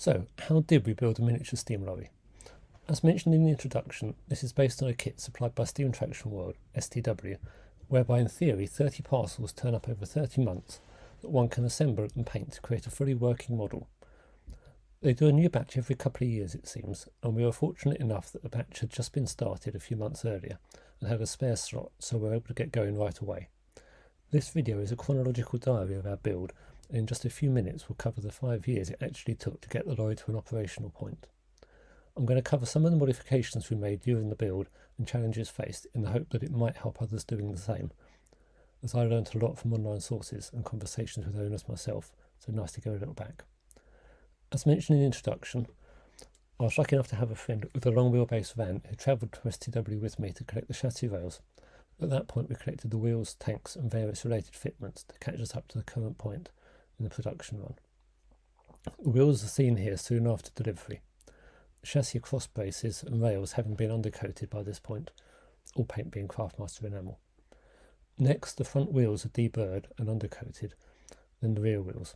So, how did we build a miniature steam lorry? As mentioned in the introduction, this is based on a kit supplied by Steam Traction World, STW, whereby in theory 30 parcels turn up over 30 months that one can assemble and paint to create a fully working model. They do a new batch every couple of years, it seems, and we were fortunate enough that the batch had just been started a few months earlier and had a spare slot, so we were able to get going right away. This video is a chronological diary of our build, and in just a few minutes we'll cover the 5 years it actually took to get the lorry to an operational point. I'm going to cover some of the modifications we made during the build and challenges faced in the hope that it might help others doing the same, as I learnt a lot from online sources and conversations with owners myself, so nice to go a little back. As mentioned in the introduction, I was lucky enough to have a friend with a long wheelbase van who travelled to STW with me to collect the chassis rails. At that point we collected the wheels, tanks and various related fitments to catch us up to the current point in the production run. The wheels are seen here soon after delivery. The chassis cross braces and rails having been undercoated by this point, all paint being Craftmaster enamel. Next, the front wheels are deburred and undercoated, then the rear wheels.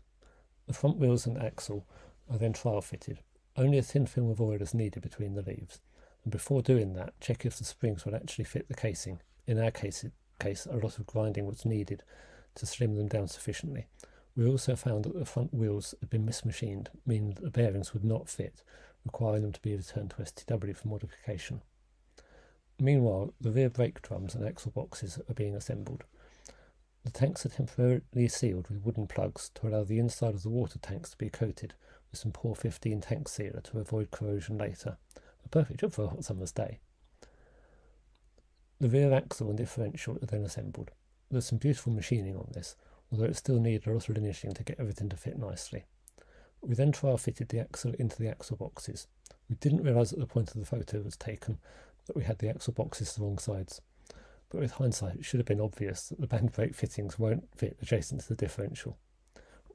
The front wheels and axle are then trial fitted. Only a thin film of oil is needed between the leaves, and before doing that, check if the springs will actually fit the casing. In our case, a lot of grinding was needed to slim them down sufficiently. We also found that the front wheels had been mismachined, meaning that the bearings would not fit, requiring them to be returned to STW for modification. Meanwhile, the rear brake drums and axle boxes are being assembled. The tanks are temporarily sealed with wooden plugs to allow the inside of the water tanks to be coated with some Por 15 tank sealer to avoid corrosion later. A perfect job for a hot summer's day. The rear axle and differential are then assembled. There's some beautiful machining on this, although it still needed a lot of finishing to get everything to fit nicely. We then trial fitted the axle into the axle boxes. We didn't realise at the point of the photo was taken that we had the axle boxes the wrong sides, but with hindsight it should have been obvious that the band brake fittings won't fit adjacent to the differential.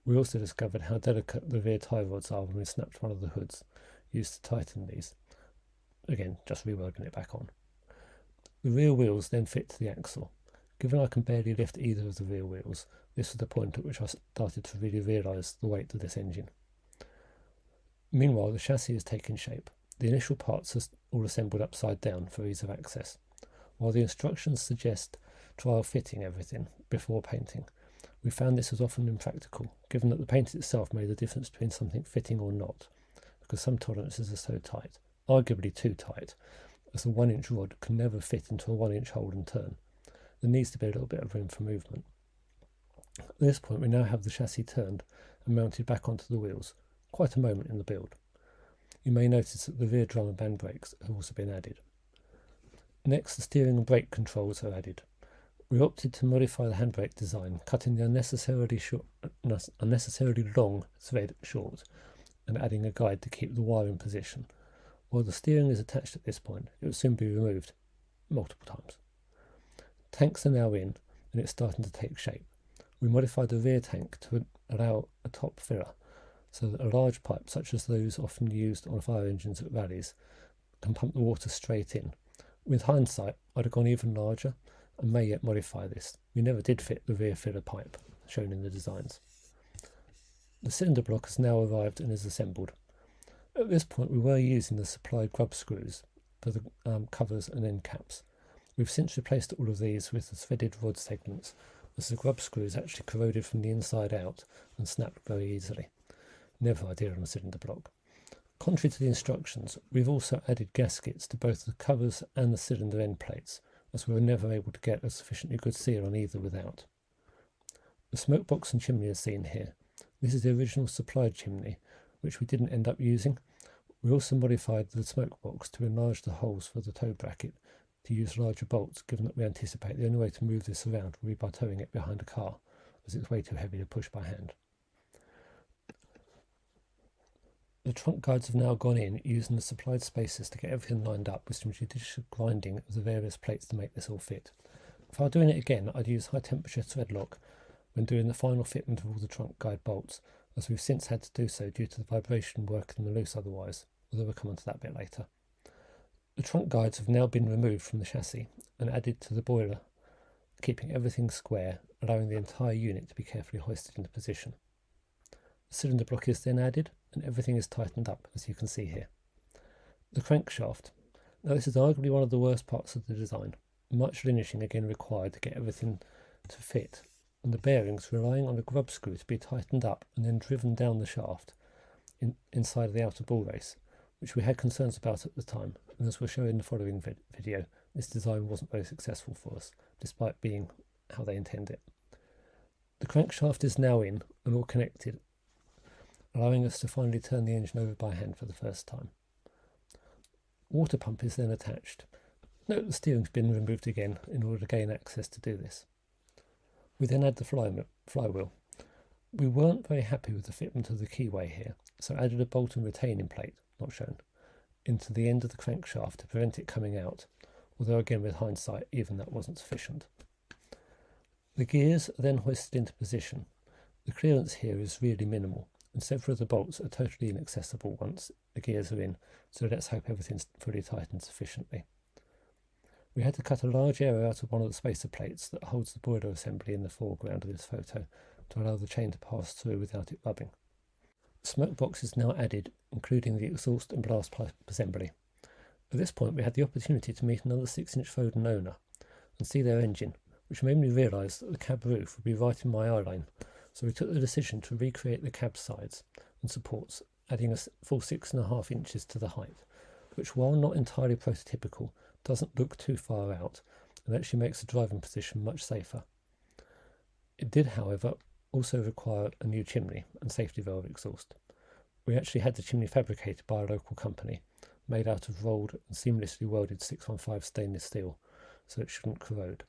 We also discovered how delicate the rear tie rods are when we snapped one of the hoods used to tighten these. Again, just reworking it back on. The rear wheels then fit to the axle. Given I can barely lift either of the rear wheels, this was the point at which I started to really realise the weight of this engine. Meanwhile, the chassis is taking shape. The initial parts are all assembled upside down for ease of access. While the instructions suggest trial fitting everything before painting, we found this was often impractical, given that the paint itself made the difference between something fitting or not, because some tolerances are so tight, arguably too tight, as the 1-inch rod can never fit into a 1-inch hole and turn. There needs to be a little bit of room for movement. At this point we now have the chassis turned and mounted back onto the wheels, quite a moment in the build. You may notice that the rear drum and band brakes have also been added. Next, the steering and brake controls are added. We opted to modify the handbrake design, cutting the unnecessarily long thread short and adding a guide to keep the wire in position. While the steering is attached at this point, it will soon be removed multiple times. Tanks are now in and it's starting to take shape. We modified the rear tank to allow a top filler so that a large pipe, such as those often used on fire engines at rallies, can pump the water straight in. With hindsight, I'd have gone even larger and may yet modify this. We never did fit the rear filler pipe, shown in the designs. The cylinder block has now arrived and is assembled. At this point we were using the supplied grub screws for the covers and end caps. We've since replaced all of these with the threaded rod segments, as the grub screws actually corroded from the inside out and snapped very easily. Never ideal on a cylinder block. Contrary to the instructions, we've also added gaskets to both the covers and the cylinder end plates, as we were never able to get a sufficiently good seal on either without. The smoke box and chimney are seen here. This is the original supplied chimney, which we didn't end up using. We also modified the smoke box to enlarge the holes for the tow bracket to use larger bolts, given that we anticipate the only way to move this around will be by towing it behind a car, as it's way too heavy to push by hand. The trunk guides have now gone in, using the supplied spaces to get everything lined up with some judicious grinding of the various plates to make this all fit. If I were doing it again, I'd use high temperature thread lock when doing the final fitment of all the trunk guide bolts, as we've since had to do so due to the vibration working them loose otherwise, although we'll come on to that bit later. The trunk guides have now been removed from the chassis and added to the boiler, keeping everything square, allowing the entire unit to be carefully hoisted into position. The cylinder block is then added and everything is tightened up, as you can see here. The crankshaft. Now this is arguably one of the worst parts of the design. Much linishing again required to get everything to fit, and the bearings relying on a grub screw to be tightened up and then driven down the shaft inside of the outer ball race, which we had concerns about at the time, and as we'll show in the following video, this design wasn't very successful for us, despite being how they intend it. The crankshaft is now in and all connected, allowing us to finally turn the engine over by hand for the first time. Water pump is then attached. Note the steering's been removed again in order to gain access to do this. We then add the flywheel. We weren't very happy with the fitment of the keyway here, so added a bolt and retaining plate, not shown, into the end of the crankshaft to prevent it coming out, although again with hindsight even that wasn't sufficient. The gears are then hoisted into position. The clearance here is really minimal, and several of the bolts are totally inaccessible once the gears are in, so let's hope everything's fully tightened sufficiently. We had to cut a large area out of one of the spacer plates that holds the boiler assembly in the foreground of this photo to allow the chain to pass through without it rubbing. The smoke box is now added, including the exhaust and blast pipe assembly. At this point we had the opportunity to meet another 6-inch Foden owner and see their engine, which made me realise that the cab roof would be right in my eye line, so we took the decision to recreate the cab sides and supports, adding a full 6.5 inches to the height, which, while not entirely prototypical, doesn't look too far out and actually makes the driving position much safer. It did, however, also require a new chimney and safety valve exhaust. We actually had the chimney fabricated by a local company, made out of rolled and seamlessly welded 615 stainless steel, so it shouldn't corrode.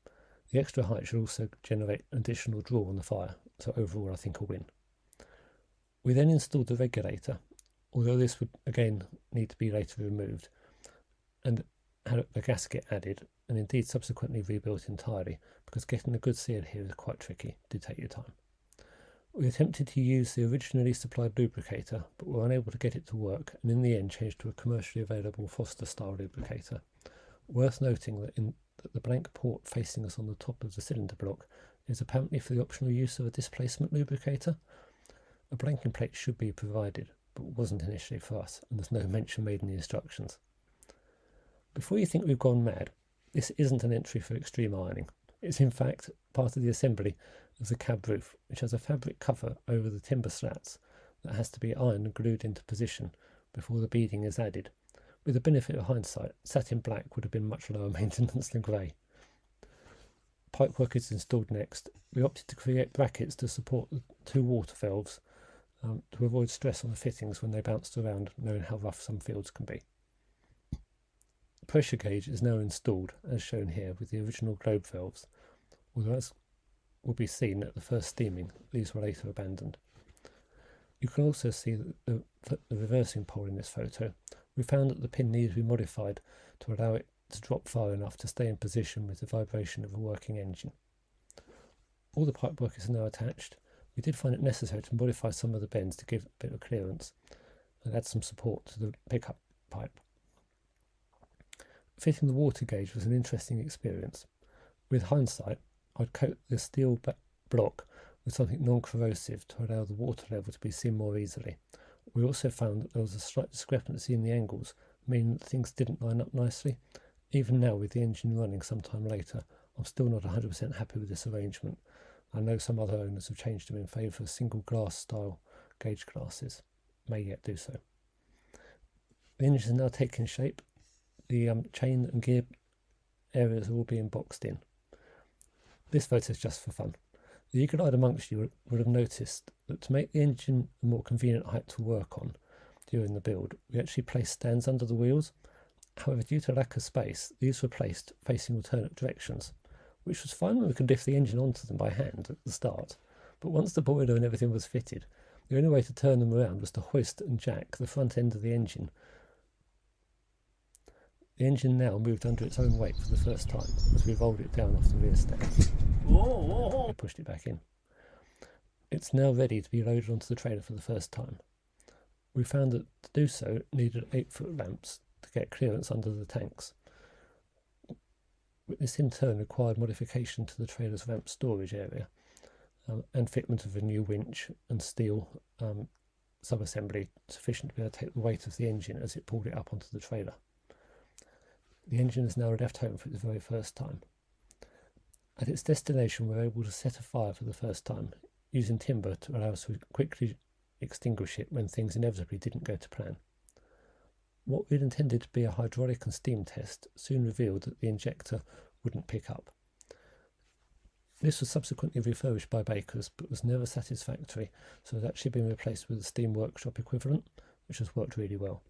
The extra height should also generate additional draw on the fire, so overall I think a win. We then installed the regulator, although this would again need to be later removed, and had a gasket added, and indeed subsequently rebuilt entirely, because getting a good seal here is quite tricky. Do take your time. We attempted to use the originally supplied lubricator, but were unable to get it to work, and in the end changed to a commercially available Foster style lubricator. Worth noting that the blank port facing us on the top of the cylinder block is apparently for the optional use of a displacement lubricator. A blanking plate should be provided, but wasn't initially for us, and there's no mention made in the instructions. Before you think we've gone mad, this isn't an entry for extreme ironing. It's in fact part of the assembly of the cab roof, which has a fabric cover over the timber slats that has to be ironed and glued into position before the beading is added. With the benefit of hindsight, satin black would have been much lower maintenance than grey. Pipework is installed next. We opted to create brackets to support the 2 water valves to avoid stress on the fittings when they bounced around, knowing how rough some fields can be. The pressure gauge is now installed, as shown here, with the original globe valves, although as will be seen at the first steaming, these were later abandoned. You can also see the reversing pole in this photo. We found that the pin needed to be modified to allow it to drop far enough to stay in position with the vibration of a working engine. All the pipework is now attached. We did find it necessary to modify some of the bends to give a bit of clearance and add some support to the pickup pipe. Fitting the water gauge was an interesting experience. With hindsight, I'd coat the steel block with something non-corrosive to allow the water level to be seen more easily. We also found that there was a slight discrepancy in the angles, meaning that things didn't line up nicely. Even now, with the engine running sometime later, I'm still not 100% happy with this arrangement. I know some other owners have changed them in favour of single glass style gauge classes. May yet do so. The engine is now taking shape. The chain and gear areas are all being boxed in. This photo is just for fun. The eagle-eyed amongst you would have noticed that to make the engine a more convenient height to work on during the build, we actually placed stands under the wheels. However, due to lack of space, these were placed facing alternate directions, which was fine when we could lift the engine onto them by hand at the start, but once the boiler and everything was fitted, the only way to turn them around was to hoist and jack the front end of the engine. The engine now moved under its own weight for the first time as we rolled it down off the rear stand. We pushed it back in. It's now ready to be loaded onto the trailer for the first time. We found that to do so it needed 8-foot ramps to get clearance under the tanks. This in turn required modification to the trailer's ramp storage area, and fitment of a new winch and steel sub-assembly sufficient to be able to take the weight of the engine as it pulled it up onto the trailer. The engine is now left home for its very first time. At its destination, we were able to set a fire for the first time, using timber to allow us to quickly extinguish it when things inevitably didn't go to plan. What we'd intended to be a hydraulic and steam test soon revealed that the injector wouldn't pick up. This was subsequently refurbished by Bakers, but was never satisfactory, so it has actually been replaced with a steam workshop equivalent, which has worked really well.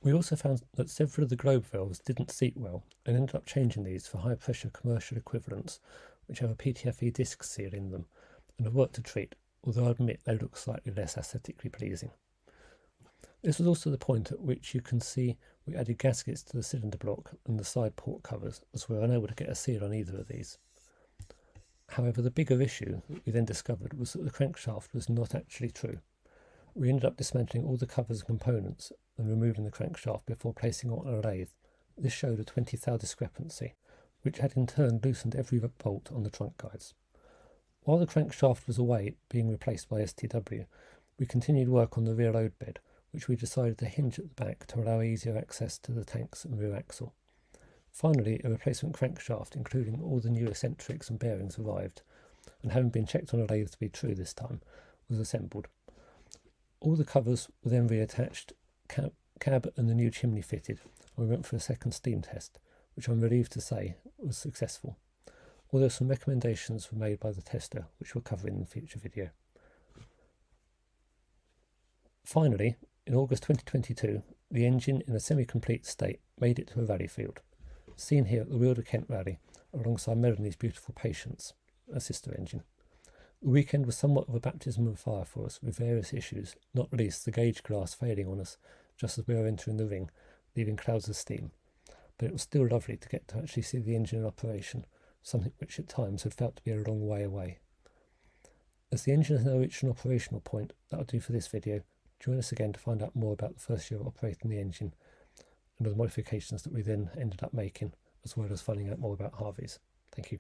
We also found that several of the globe valves didn't seat well, and ended up changing these for high pressure commercial equivalents, which have a PTFE disc seal in them, and have worked to treat, although I admit they look slightly less aesthetically pleasing. This was also the point at which you can see we added gaskets to the cylinder block and the side port covers, as we were unable to get a seal on either of these. However, the bigger issue that we then discovered was that the crankshaft was not actually true. We ended up dismantling all the covers and components and removing the crankshaft before placing it on a lathe. This showed a 20 thou discrepancy, which had in turn loosened every bolt on the trunk guides. While the crankshaft was away being replaced by STW, we continued work on the rear load bed, which we decided to hinge at the back to allow easier access to the tanks and rear axle. Finally, a replacement crankshaft, including all the new eccentrics and bearings, arrived, and having been checked on a lathe to be true this time, was assembled. All the covers were then reattached, cab and the new chimney fitted, and we went for a second steam test, which I'm relieved to say was successful, although some recommendations were made by the tester, which we'll cover in a future video. Finally, in August 2022, the engine in a semi-complete state made it to a rally field, seen here at the Wilder Kent Rally, alongside Melanie's beautiful Patience, a sister engine. The weekend was somewhat of a baptism of fire for us, with various issues, not least the gauge glass failing on us just as we were entering the ring, leaving clouds of steam. But it was still lovely to get to actually see the engine in operation, something which at times had felt to be a long way away. As the engine has now reached an operational point, that'll do for this video. Join us again to find out more about the first year of operating the engine and the modifications that we then ended up making, as well as finding out more about Harvey's. Thank you.